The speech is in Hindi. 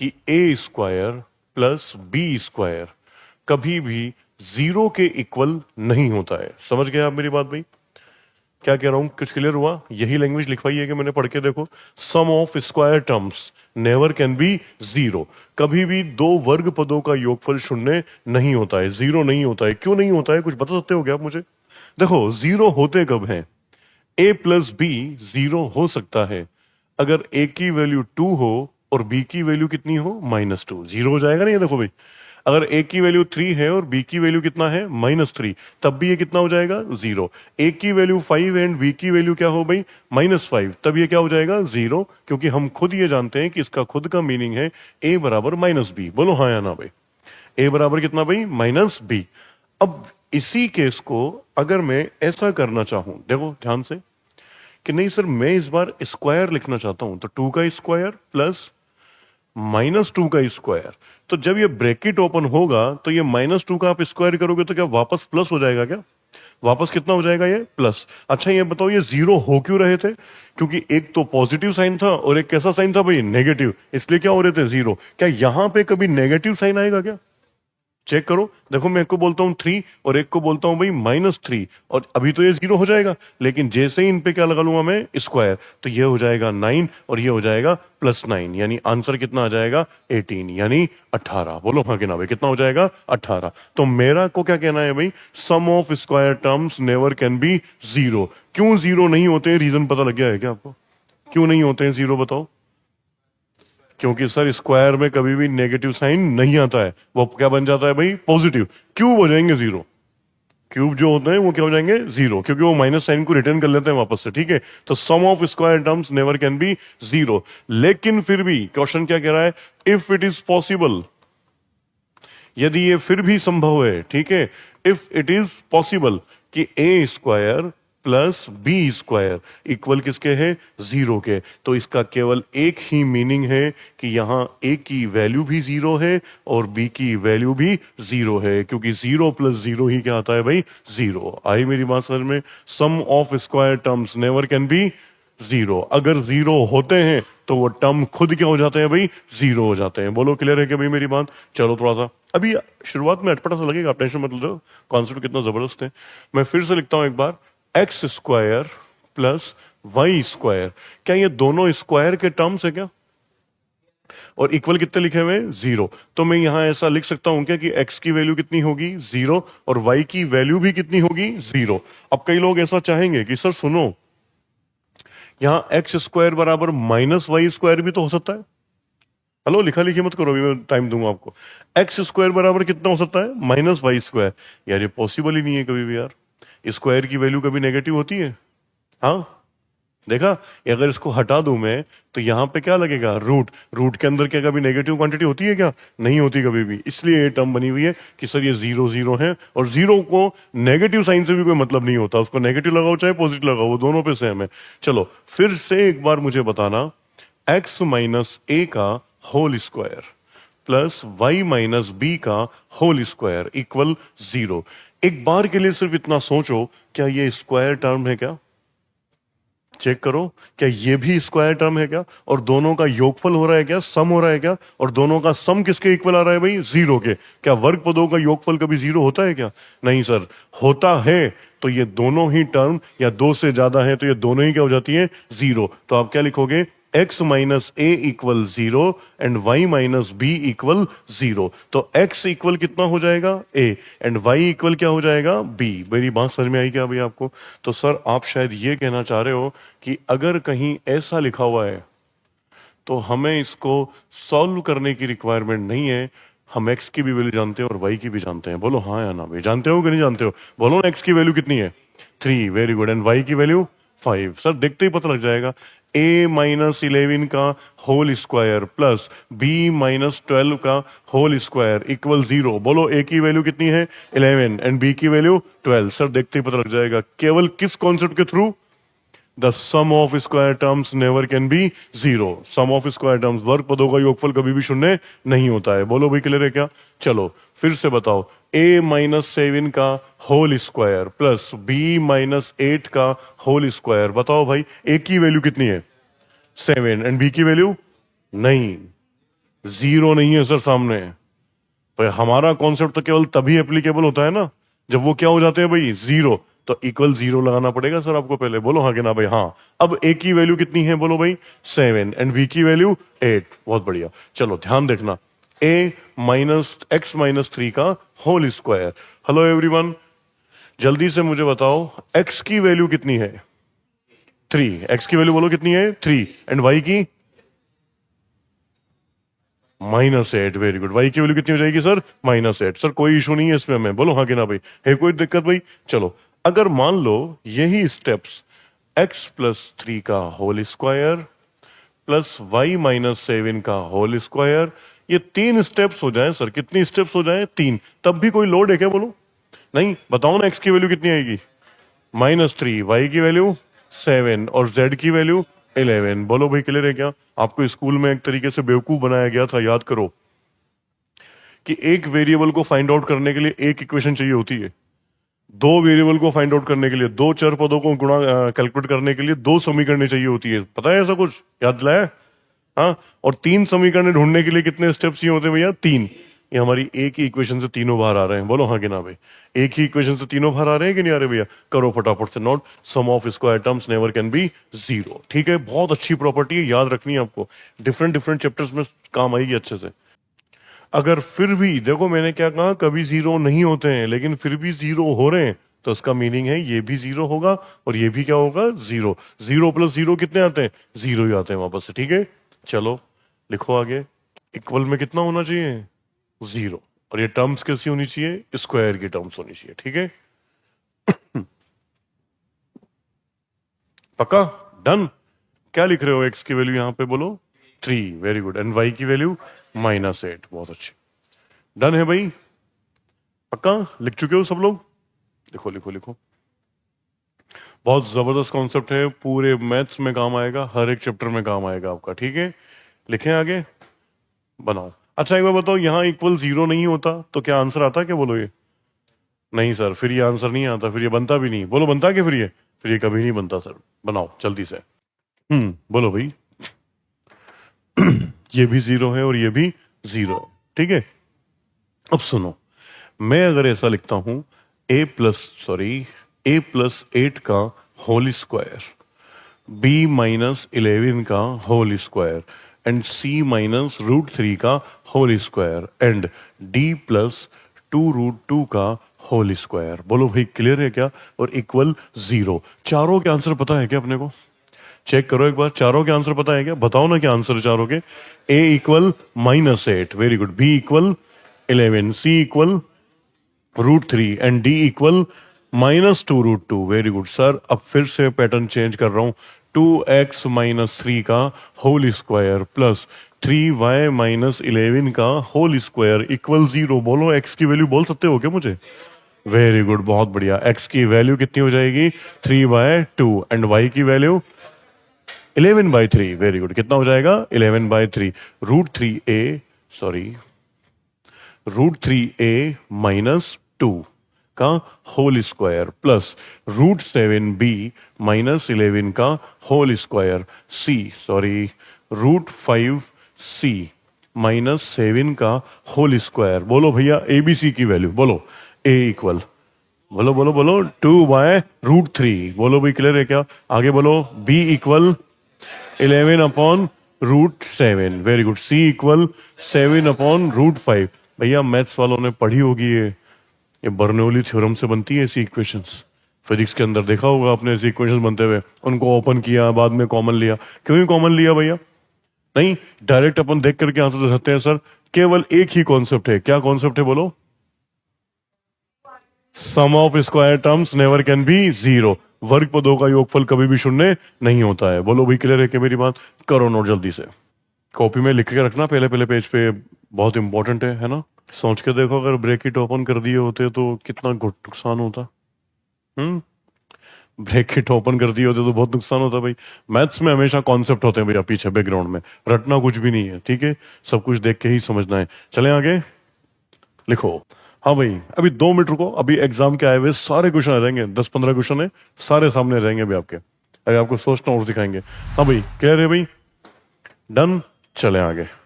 कि a square plus b square कभी भी जीरो के इक्वल नहीं होता है। समझ गए आप मेरी बात भाई? क्या कह रहा हूं, कुछ क्लियर हुआ? यही लैंग्वेज लिखवाई है कि मैंने पढ़ के देखो, sum of square terms never can be zero. कभी भी दो वर्ग पदों का योगफल शून्य नहीं होता है, जीरो नहीं होता है। क्यों नहीं होता है, कुछ बता सकते हो क्या आप मुझे? देखो, जीरो होते कब हैं? ए प्लस बी जीरो हो सकता है अगर ए की वैल्यू 2 हो और बी की वैल्यू कितनी हो, -2। जीरो हो जाएगा ना ये, देखो भाई। अगर ए की वैल्यू 3 है और बी की वैल्यू कितना है, -3, तब भी ये कितना हो जाएगा, जीरो। ए की वैल्यू 5 एंड बी की वैल्यू क्या हो भाई, -5, तब ये क्या हो जाएगा, जीरो। क्योंकि हम खुद ये जानते हैं कि इसका खुद का मीनिंग है ए बराबर -b। बोलो हाँ या ना भाई? ए बराबर कितना भाई, -b। अब इसी केस को अगर मैं ऐसा करना चाहूं, देखो ध्यान से, कि नहीं सर मैं इस बार स्क्वायर लिखना चाहता हूं, तो 2 का स्क्वायर प्लस -2 का स्क्वायर। तो जब ये ब्रैकेट ओपन होगा तो ये -2 का आप स्क्वायर करोगे तो क्या वापस प्लस हो जाएगा क्या? वापस कितना हो जाएगा, ये प्लस। अच्छा ये बताओ, ये जीरो हो क्यों रहे थे? क्योंकि एक तो पॉजिटिव साइन था और एक कैसा साइन था भाई, नेगेटिव। इसलिए क्या हो रहे थे, जीरो। क्या यहां पे कभी नेगेटिव साइन आएगा क्या? चेक करो, देखो मैं एक को बोलता हूं 3 और एक को बोलता हूं भाई -3, और अभी तो ये जीरो हो जाएगा, लेकिन जैसे ही इन पे क्या लगा लूंगा मैं, स्क्वायर, तो ये हो जाएगा 9 और ये हो जाएगा +9, यानी आंसर कितना आ जाएगा, 18, यानी 18। बोलो हाँ कि ना भाई, कितना हो जाएगा, 18। तो मेरा को क्या कहना है भाई, sum of square terms never can be zero. क्यों जीरो नहीं होते, रीजन पता लग गया है क्या आपको? क्यों नहीं होते हैं जीरो, बताओ? क्योंकि सर स्क्वायर में कभी भी नेगेटिव साइन नहीं आता है, वो क्या बन जाता है भाई, पॉजिटिव। क्यूब हो जाएंगे जीरो। क्यूब जो होते हैं वो क्या हो जाएंगे, जीरो, क्योंकि वो माइनस साइन को रिटर्न कर लेते हैं वापस से। ठीक है, तो sum of square terms never can be zero. लेकिन फिर भी क्वेश्चन क्या कह रहा है, इफ इट इज पॉसिबल, यदि ये फिर भी संभव है, ठीक है, इफ इट इज पॉसिबल कि a square plus b square equal किसके है, जीरो के, तो इसका केवल एक ही मीनिंग है कि यहां ए की वैल्यू भी जीरो है और बी की वैल्यू भी जीरो है, क्योंकि जीरो प्लस जीरो ही क्या आता है भाई, जीरो। आई मेरी बात समझ में? Sum of square terms never can be zero. अगर जीरो होते हैं तो वो टर्म खुद क्या हो जाते हैं भाई, जीरो हो जाते हैं। बोलो क्लियर है क्या भाई मेरी बात? चलो थोड़ा सा, अभी शुरुआत में अटपटा सा लगेगा, आप टेंशन मत लो, कॉन्सेप्ट कितना जबरदस्त है। मैं फिर से लिखता हूं एक बार, x square plus y square, क्या ये दोनों स्क्वायर के टर्म्स है क्या? और इक्वल कितने लिखे हुए, जीरो। तो मैं यहां ऐसा लिख सकता हूं क्या कि एक्स की वैल्यू कितनी होगी, जीरो, और वाई की वैल्यू भी कितनी होगी, जीरो। अब कई लोग ऐसा चाहेंगे कि सर सुनो, यहां एक्स स्क्वायर बराबर -y स्क्वायर भी तो हो सकता है। हेलो, लिखा लिखी मत करो, अभी मैं टाइम दूंगा आपको। एक्स स्क्वायर बराबर कितना हो सकता है, -y स्क्वायर। यार ये पॉसिबल ही नहीं है कभी भी यार, स्क्वायर की वैल्यू कभी नेगेटिव होती है? हाँ, देखा? अगर इसको हटा दूं मैं तो यहां पे क्या लगेगा, रूट। रूट के अंदर क्या कभी नेगेटिव क्वांटिटी होती है क्या? नहीं होती कभी भी। इसलिए ये टर्म बनी हुई है कि सर ये जीरो जीरो है, और जीरो को नेगेटिव साइन से भी कोई मतलब नहीं होता, उसको नेगेटिव लगाओ चाहे पॉजिटिव लगाओ, वो दोनों पे सेम है। चलो फिर से एक बार मुझे बताना, एक्स माइनस ए का whole square plus Y minus B का होल स्क्वायर इक्वल जीरो। एक बार के लिए सिर्फ इतना सोचो, क्या ये स्क्वायर टर्म है क्या? चेक करो, क्या ये भी स्क्वायर टर्म है क्या? और दोनों का योगफल हो रहा है क्या, सम हो रहा है क्या? और दोनों का सम किसके इक्वल आ रहा है भाई, जीरो के। क्या वर्ग पदों का योगफल कभी जीरो होता है क्या? नहीं सर, होता है तो ये दोनों ही टर्म या दो से ज्यादा है तो ये दोनों ही क्या हो जाती है, जीरो। तो आप क्या लिखोगे, x minus A equal zero and y minus B equal zero. तो x इक्वल कितना हो जाएगा, a, एंड y इक्वल क्या हो जाएगा, b। मेरी बात समझ में आई क्या अभी आपको? तो सर आप शायद ये कहना चाह रहे हो कि अगर कहीं ऐसा लिखा हुआ है तो हमें इसको सॉल्व करने की रिक्वायरमेंट नहीं है, हम x की भी वैल्यू जानते हैं और y की भी जानते हैं। बोलो हाँ या ना भाई, जानते हो कि नहीं जानते हो? बोलो ना, x की वैल्यू कितनी है, 3, वेरी गुड, एंड y की वैल्यू 5। सर देखते ही पता लग जाएगा, a माइनस 11 का whole square plus b minus 12 का होल स्क्वायर इक्वल जीरो। बोलो a की वैल्यू कितनी है, 11, एंड b की वैल्यू 12। सर देखते ही पता लग जाएगा, केवल किस कॉन्सेप्ट के through, the sum of square terms never can be zero. Sum of square terms, वर्ग पदों का योगफल कभी भी शून्य नहीं होता है। बोलो भाई क्लियर है क्या? चलो फिर से बताओ, a माइनस 7 का whole square plus b minus 8 का होल स्क्वायर। बताओ भाई, a की वैल्यू कितनी है, 7, एंड b की वैल्यू नहीं, जीरो नहीं है सर सामने। पर हमारा कॉन्सेप्ट तो केवल तभी एप्लीकेबल होता है ना जब वो क्या हो जाते हैं भाई, जीरो। तो इक्वल जीरो लगाना पड़ेगा सर आपको पहले। बोलो हाँ कि ना भाई? हाँ। अब ए की वैल्यू कितनी है बोलो भाई? 7 एंड बी की वैल्यू 8। बहुत बढ़िया। चलो ध्यान देखना, ए माइनस एक्स माइनस 3 का होल स्क्वायर। हेलो एवरीवन, जल्दी से मुझे बताओ एक्स की वैल्यू कितनी है? 3। एक्स की वैल्यू बोलो कितनी है? 3। एंड वाई की? -8। Very good. वाई की वैल्यू कितनी हो जाएगी सर? -8। सर कोई इशू नहीं है इसमें, मैं बोलो हाँ कि ना भाई? है कोई दिक्कत भाई? चलो, अगर मान लो यही स्टेप्स x प्लस 3 का whole square plus y minus 7 का होल स्क्वायर, ये 3 स्टेप्स हो जाएं सर। कितनी स्टेप्स हो जाएं? 3। तब भी कोई लोड है क्या बोलो? नहीं। बताओ ना, x की वैल्यू कितनी आएगी? -3, y की वैल्यू 7 और z की वैल्यू 11। बोलो भाई क्लियर है क्या? आपको स्कूल में एक तरीके से बेवकूफ बनाया गया था, याद करो, कि एक वेरिएबल को फाइंड आउट करने के लिए एक इक्वेशन चाहिए होती है, दो वेरिएबल को फाइंड आउट करने के लिए, दो चर पदों को गुणा कैलकुलेट करने के लिए दो समीकरण चाहिए होती है। पता है ऐसा कुछ? याद दिलाया? हाँ। और 3 समीकरण ढूंढने के लिए कितने स्टेप्स चाहिए होते हैं भैया? 3। ये हमारी एक ही इक्वेशन से तीनों बाहर आ रहे हैं। बोलो हाँ कि ना भाई? एक ही इक्वेशन से तीनों बाहर आ रहे हैं कि नहीं आ रहे भैया? करो फटाफट से note. Sum of square terms never can be zero. ठीक है, बहुत अच्छी प्रॉपर्टी है, याद रखनी है आपको। डिफरेंट डिफरेंट चैप्टर्स में काम आएगी अच्छे से। अगर फिर भी देखो, मैंने क्या कहा, कभी जीरो नहीं होते हैं, लेकिन फिर भी जीरो हो रहे हैं, तो उसका मीनिंग है ये भी जीरो होगा और ये भी क्या होगा? जीरो। जीरो प्लस जीरो कितने आते हैं? जीरो ही आते हैं वापस से। ठीक है, चलो लिखो आगे। इक्वल में कितना होना चाहिए? जीरो। और ये टर्म्स कैसी होनी चाहिए? स्क्वायर की टर्म्स होनी चाहिए। ठीक है, पक्का? डन। क्या लिख रहे हो? एक्स की वैल्यू यहां पे बोलो 3। Very good. एंड वाई की वैल्यू -8। बहुत अच्छी। डन है भाई? पक्का लिख चुके हो सब लोग? लिखो लिखो लिखो। बहुत जबरदस्त कॉन्सेप्ट है, पूरे मैथ्स में काम आएगा, हर एक चैप्टर में काम आएगा आपका। ठीक है, लिखें आगे, बनाओ। अच्छा एक बार बताओ, यहां इक्वल जीरो नहीं होता तो क्या आंसर आता? क्या बोलो? ये नहीं सर, फिर ये आंसर नहीं आता, फिर ये बनता भी नहीं। बोलो बनता क्या? फिर ये कभी नहीं बनता सर। बनाओ जल्दी से। बोलो भाई। ये भी जीरो है और ये भी जीरो है। ठीक है, अब सुनो, मैं अगर ऐसा लिखता हूं ए प्लस 8 का होल स्क्वायर, बी माइनस 11 का whole square and C minus √3 का whole square and D plus 2√2 का होल स्क्वायर। बोलो भाई क्लियर है क्या? और इक्वल जीरो। चारों के आंसर पता है क्या अपने को? चेक करो एक बार, चारों के आंसर पता है क्या? बताओ ना क्या आंसर है चारों के? A equal -8। Very good. B equal 11, c equal √3 and d equal -2√2। Very good sir. अब फिर से पैटर्न चेंज कर रहा हूं। 2x माइनस 3 का whole square plus 3y minus 11 का होल स्क्वायर इक्वल जीरो। बोलो x की वैल्यू बोल सकते हो क्या मुझे? वेरी गुड, बहुत बढ़िया। x की वैल्यू कितनी हो जाएगी? 3/2 एंड y की वैल्यू 11/3। Very good. कितना हो जाएगा? 11/3। √3a माइनस 2 का whole square plus √7b minus 11 का होल स्क्वायर √5c माइनस 7 का होल स्क्वायर। बोलो भैया एबीसी की वैल्यू बोलो। a इक्वल, बोलो बोलो बोलो, 2/√3। बोलो भाई क्लियर है क्या? आगे बोलो। b equal 11/√7। Very good. c equal 7/√5। भैया मैथ्स वालों ने पढ़ी होगी ये बर्नौली थ्योरम से बनती है ऐसी इक्वेशंस। फिजिक्स के अंदर देखा होगा आपने ऐसी इक्वेशंस बनते हुए, उनको ओपन किया, बाद में कॉमन लिया। क्यों ही कॉमन लिया भैया? नहीं, डायरेक्ट अपन देख करके आंसर दे सकते हैं सर। केवल एक ही कॉन्सेप्ट है। क्या कॉन्सेप्ट है बोलो? Sum of square terms never can be zero. वर्ग पदों का योगफल कभी भी शून्य नहीं होता है। बोलो भाई क्लियर है क्या मेरी बात? करो नोट जल्दी से। कॉपी में लिख के रखना पहले पहले पेज पे, बहुत इंपॉर्टेंट है ना? सोच के देखो, अगर ब्रैकेट ओपन कर दिए होते तो कितना नुकसान होता। ब्रैकेट ओपन कर दिए होते तो बहुत नुकसान होता भाई। मैथ्स में हमेशा कॉन्सेप्ट होते हैं भैया पीछे बैकग्राउंड में, रटना कुछ भी नहीं है। ठीक है, सब कुछ देख के ही समझना है। चलें आगे, लिखो। हाँ भाई, अभी 2 मिनट रुको। अभी एग्जाम के आए हुए सारे क्वेश्चन रहेंगे, 10-15 क्वेश्चन है, सारे सामने रहेंगे अभी आपके। अगर आपको सोचना और सिखाएंगे। हाँ भाई क्लियर है भाई? डन। चले आगे।